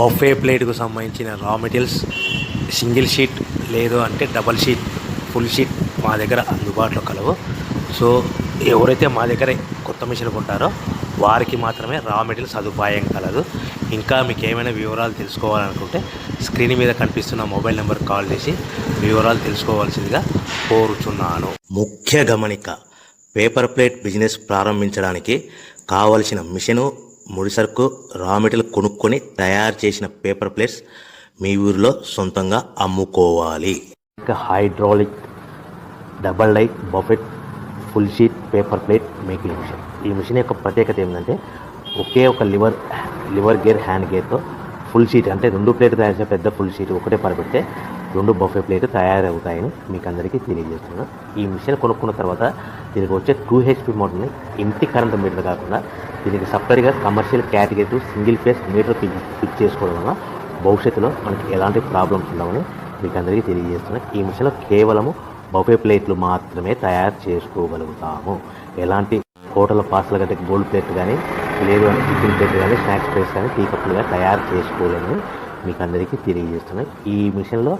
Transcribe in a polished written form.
Buffet ప్లేట్కు సంబంధించిన రా materials single sheet లేదు అంటే డబల్ షీట్ ఫుల్ షీట్ మా దగ్గర అందుబాటులో కలవు. సో ఎవరైతే మా దగ్గర కొత్త మిషన్ కొంటారో వారికి మాత్రమే రా మెటీరియల్ సదుపాయం కలదు. ఇంకా మీకు ఏమైనా వివరాలు తెలుసుకోవాలనుకుంటే స్క్రీన్ మీద కనిపిస్తున్న మొబైల్ నెంబర్ కాల్ చేసి వివరాలు తెలుసుకోవాల్సిందిగా కోరుచున్నాను. ముఖ్య గమనిక: పేపర్ ప్లేట్ బిజినెస్ ప్రారంభించడానికి కావలసిన మిషను, ముడిసరుకు, రా మెటీరియల్ కొనుక్కొని తయారు చేసిన పేపర్ ప్లేట్స్ మీ ఊరిలో సొంతంగా అమ్ముకోవాలి. ఇంకా hydraulic, double die, buffet, full sheet paper plate making machine. ఈ మిషన్ యొక్క ప్రత్యేకత ఏంటంటే ఒకే ఒక లివర్ గేర్, హ్యాండ్ గేర్తో ఫుల్ షీట్ అంటే 2 ప్లేట్లు తయారు చేసే పెద్ద ఫుల్ షీట్ ఒకటే పరబెడితే 2 బఫే ప్లేట్ తయారవుతాయని మీకు అందరికీ తెలియజేస్తున్నాను. ఈ మిషన్ కొనుక్కున్న తర్వాత దీనికి వచ్చే 2 HP మోటార్ని ఇంటి కరెంట్ మీటర్ కాకుండా దీనికి సపరేట్గా commercial category single phase metre fix చేసుకోవడం వల్ల భవిష్యత్తులో మనకి ఎలాంటి ప్రాబ్లమ్స్ ఉండవని మీకు అందరికీ తెలియజేస్తున్నాను. ఈ మిషన్లో కేవలము బఫే ప్లేట్లు మాత్రమే తయారు చేసుకోగలుగుతాము. ఎలాంటి హోటల్ పార్సల్ గట్టే గోల్డ్ ప్లేట్ కానీ లేదు అంటే టిఫిన్ ప్లేట్ కానీ స్నాక్స్ ప్లేట్స్ కానీ టీ కప్పులుగా తయారు చేసుకోలేమని మీకు అందరికీ తెలియజేస్తున్నాయి. ఈ మిషన్లో